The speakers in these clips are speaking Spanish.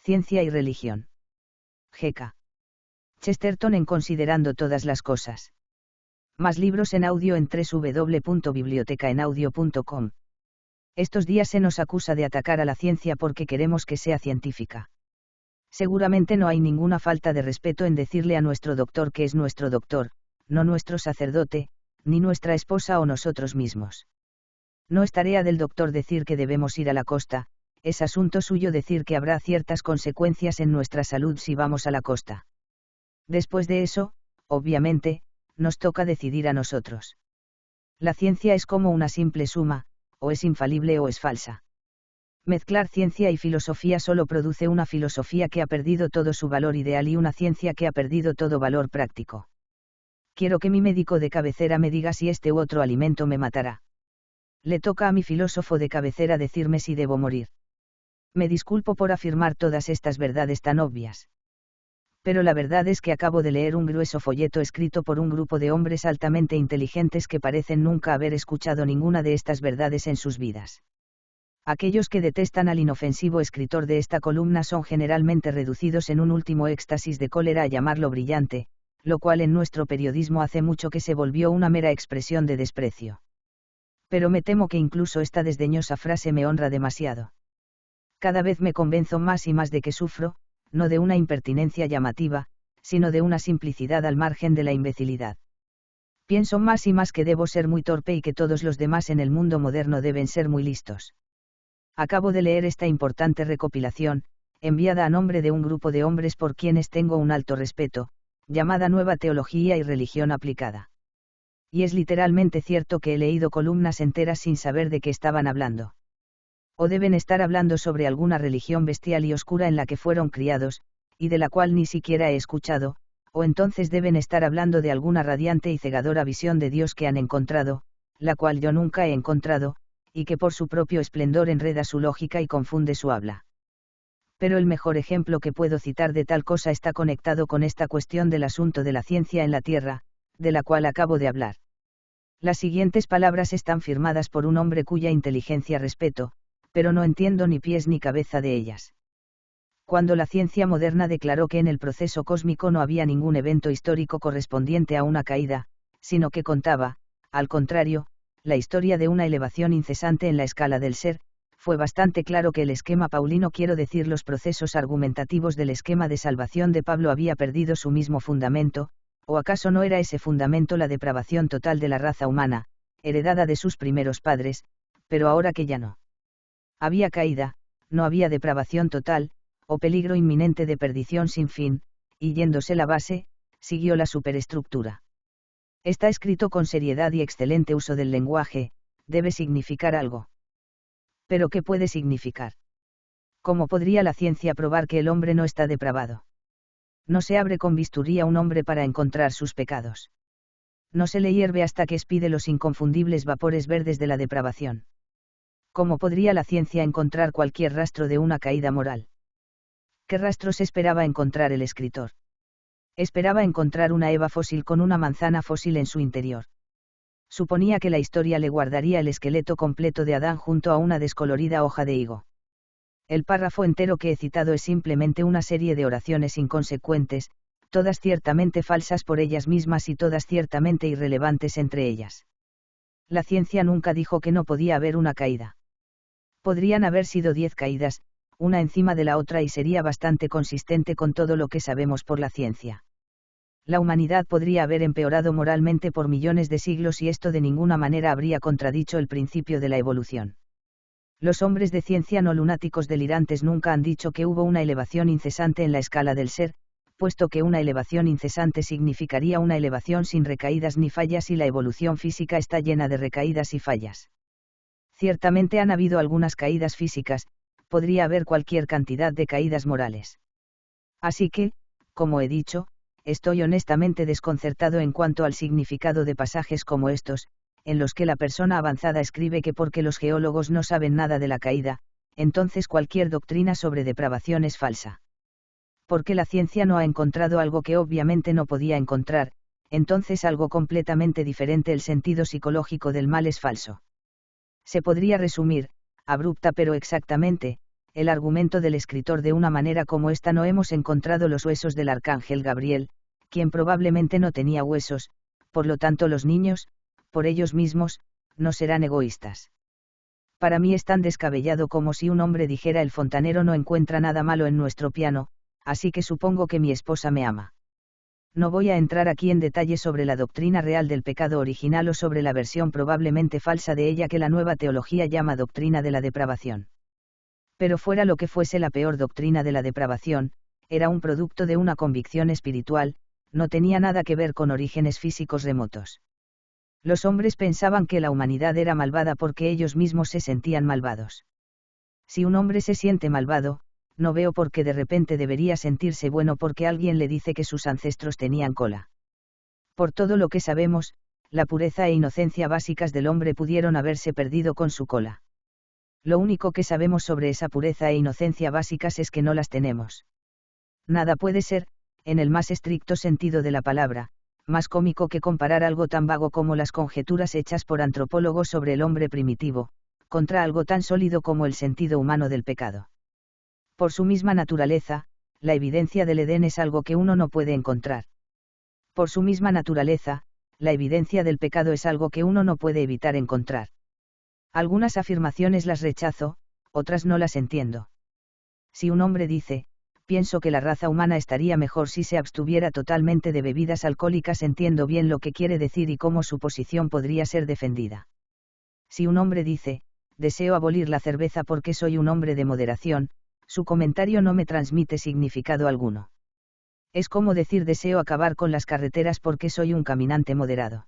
Ciencia y religión. G.K. Chesterton en Considerando todas las cosas. Más libros en audio en www.bibliotecaenaudio.com. Estos días se nos acusa de atacar a la ciencia porque queremos que sea científica. Seguramente no hay ninguna falta de respeto en decirle a nuestro doctor que es nuestro doctor, no nuestro sacerdote, ni nuestra esposa o nosotros mismos. No es tarea del doctor decir que debemos ir a la costa, es asunto suyo decir que habrá ciertas consecuencias en nuestra salud si vamos a la costa. Después de eso, obviamente, nos toca decidir a nosotros. La ciencia es como una simple suma, o es infalible o es falsa. Mezclar ciencia y filosofía solo produce una filosofía que ha perdido todo su valor ideal y una ciencia que ha perdido todo valor práctico. Quiero que mi médico de cabecera me diga si este u otro alimento me matará. Le toca a mi filósofo de cabecera decirme si debo morir. Me disculpo por afirmar todas estas verdades tan obvias. Pero la verdad es que acabo de leer un grueso folleto escrito por un grupo de hombres altamente inteligentes que parecen nunca haber escuchado ninguna de estas verdades en sus vidas. Aquellos que detestan al inofensivo escritor de esta columna son generalmente reducidos en un último éxtasis de cólera a llamarlo brillante, lo cual en nuestro periodismo hace mucho que se volvió una mera expresión de desprecio. Pero me temo que incluso esta desdeñosa frase me honra demasiado. Cada vez me convenzo más y más de que sufro, no de una impertinencia llamativa, sino de una simplicidad al margen de la imbecilidad. Pienso más y más que debo ser muy torpe y que todos los demás en el mundo moderno deben ser muy listos. Acabo de leer esta importante recopilación, enviada a nombre de un grupo de hombres por quienes tengo un alto respeto, llamada Nueva Teología y Religión Aplicada. Y es literalmente cierto que he leído columnas enteras sin saber de qué estaban hablando. O deben estar hablando sobre alguna religión bestial y oscura en la que fueron criados, y de la cual ni siquiera he escuchado, o entonces deben estar hablando de alguna radiante y cegadora visión de Dios que han encontrado, la cual yo nunca he encontrado, y que por su propio esplendor enreda su lógica y confunde su habla. Pero el mejor ejemplo que puedo citar de tal cosa está conectado con esta cuestión del asunto de la ciencia en la Tierra, de la cual acabo de hablar. Las siguientes palabras están firmadas por un hombre cuya inteligencia respeto, pero no entiendo ni pies ni cabeza de ellas. Cuando la ciencia moderna declaró que en el proceso cósmico no había ningún evento histórico correspondiente a una caída, sino que contaba, al contrario, la historia de una elevación incesante en la escala del ser, fue bastante claro que el esquema paulino, quiero decir los procesos argumentativos del esquema de salvación de Pablo, había perdido su mismo fundamento, o acaso no era ese fundamento la depravación total de la raza humana, heredada de sus primeros padres, pero ahora que ya no había caída, no había depravación total, o peligro inminente de perdición sin fin, y yéndose la base, siguió la superestructura. Está escrito con seriedad y excelente uso del lenguaje, debe significar algo. ¿Pero qué puede significar? ¿Cómo podría la ciencia probar que el hombre no está depravado? No se abre con bisturí a un hombre para encontrar sus pecados. No se le hierve hasta que expide los inconfundibles vapores verdes de la depravación. ¿Cómo podría la ciencia encontrar cualquier rastro de una caída moral? ¿Qué rastros esperaba encontrar el escritor? Esperaba encontrar una Eva fósil con una manzana fósil en su interior. Suponía que la historia le guardaría el esqueleto completo de Adán junto a una descolorida hoja de higo. El párrafo entero que he citado es simplemente una serie de oraciones inconsecuentes, todas ciertamente falsas por ellas mismas y todas ciertamente irrelevantes entre ellas. La ciencia nunca dijo que no podía haber una caída. Podrían haber sido 10 caídas, una encima de la otra, y sería bastante consistente con todo lo que sabemos por la ciencia. La humanidad podría haber empeorado moralmente por millones de siglos y esto de ninguna manera habría contradicho el principio de la evolución. Los hombres de ciencia no lunáticos delirantes nunca han dicho que hubo una elevación incesante en la escala del ser, puesto que una elevación incesante significaría una elevación sin recaídas ni fallas, y la evolución física está llena de recaídas y fallas. Ciertamente han habido algunas caídas físicas, podría haber cualquier cantidad de caídas morales. Así que, como he dicho, estoy honestamente desconcertado en cuanto al significado de pasajes como estos, en los que la persona avanzada escribe que porque los geólogos no saben nada de la caída, entonces cualquier doctrina sobre depravación es falsa. Porque la ciencia no ha encontrado algo que obviamente no podía encontrar, entonces algo completamente diferente, el sentido psicológico del mal, es falso. Se podría resumir, abrupta pero exactamente, el argumento del escritor de una manera como esta: no hemos encontrado los huesos del arcángel Gabriel, quien probablemente no tenía huesos, por lo tanto los niños, por ellos mismos, no serán egoístas. Para mí es tan descabellado como si un hombre dijera: el fontanero no encuentra nada malo en nuestro piano, así que supongo que mi esposa me ama. No voy a entrar aquí en detalle sobre la doctrina real del pecado original o sobre la versión probablemente falsa de ella que la nueva teología llama doctrina de la depravación. Pero fuera lo que fuese la peor doctrina de la depravación, era un producto de una convicción espiritual, no tenía nada que ver con orígenes físicos remotos. Los hombres pensaban que la humanidad era malvada porque ellos mismos se sentían malvados. Si un hombre se siente malvado, no veo por qué de repente debería sentirse bueno porque alguien le dice que sus ancestros tenían cola. Por todo lo que sabemos, la pureza e inocencia básicas del hombre pudieron haberse perdido con su cola. Lo único que sabemos sobre esa pureza e inocencia básicas es que no las tenemos. Nada puede ser, en el más estricto sentido de la palabra, más cómico que comparar algo tan vago como las conjeturas hechas por antropólogos sobre el hombre primitivo, contra algo tan sólido como el sentido humano del pecado. Por su misma naturaleza, la evidencia del Edén es algo que uno no puede encontrar. Por su misma naturaleza, la evidencia del pecado es algo que uno no puede evitar encontrar. Algunas afirmaciones las rechazo, otras no las entiendo. Si un hombre dice: pienso que la raza humana estaría mejor si se abstuviera totalmente de bebidas alcohólicas, entiendo bien lo que quiere decir y cómo su posición podría ser defendida. Si un hombre dice: deseo abolir la cerveza porque soy un hombre de moderación, su comentario no me transmite significado alguno. Es como decir: deseo acabar con las carreteras porque soy un caminante moderado.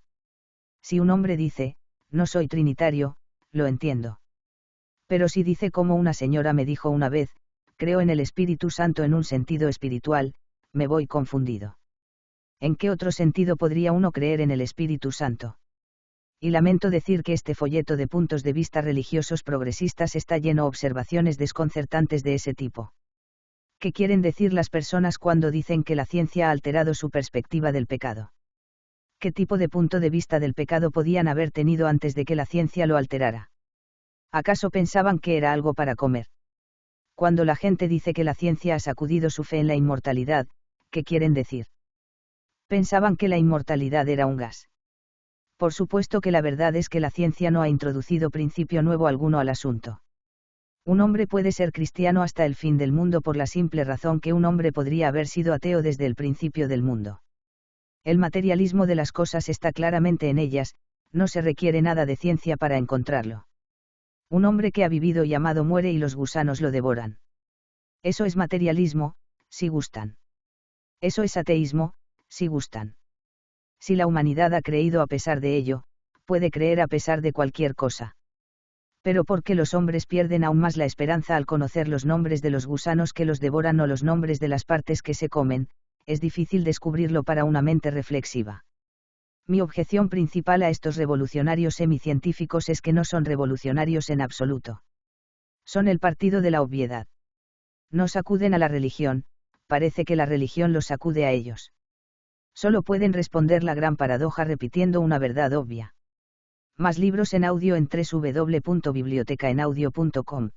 Si un hombre dice: no soy trinitario, lo entiendo. Pero si dice, como una señora me dijo una vez: creo en el Espíritu Santo en un sentido espiritual, me voy confundido. ¿En qué otro sentido podría uno creer en el Espíritu Santo? Y lamento decir que este folleto de puntos de vista religiosos progresistas está lleno de observaciones desconcertantes de ese tipo. ¿Qué quieren decir las personas cuando dicen que la ciencia ha alterado su perspectiva del pecado? ¿Qué tipo de punto de vista del pecado podían haber tenido antes de que la ciencia lo alterara? ¿Acaso pensaban que era algo para comer? Cuando la gente dice que la ciencia ha sacudido su fe en la inmortalidad, ¿qué quieren decir? Pensaban que la inmortalidad era un gas. Por supuesto que la verdad es que la ciencia no ha introducido principio nuevo alguno al asunto. Un hombre puede ser cristiano hasta el fin del mundo por la simple razón que un hombre podría haber sido ateo desde el principio del mundo. El materialismo de las cosas está claramente en ellas, no se requiere nada de ciencia para encontrarlo. Un hombre que ha vivido y amado muere y los gusanos lo devoran. Eso es materialismo, si gustan. Eso es ateísmo, si gustan. Si la humanidad ha creído a pesar de ello, puede creer a pesar de cualquier cosa. Pero ¿por qué los hombres pierden aún más la esperanza al conocer los nombres de los gusanos que los devoran o los nombres de las partes que se comen? Es difícil descubrirlo para una mente reflexiva. Mi objeción principal a estos revolucionarios semicientíficos es que no son revolucionarios en absoluto. Son el partido de la obviedad. No sacuden a la religión, parece que la religión los sacude a ellos. Solo pueden responder la gran paradoja repitiendo una verdad obvia. Más libros en audio en www.bibliotecaenaudio.com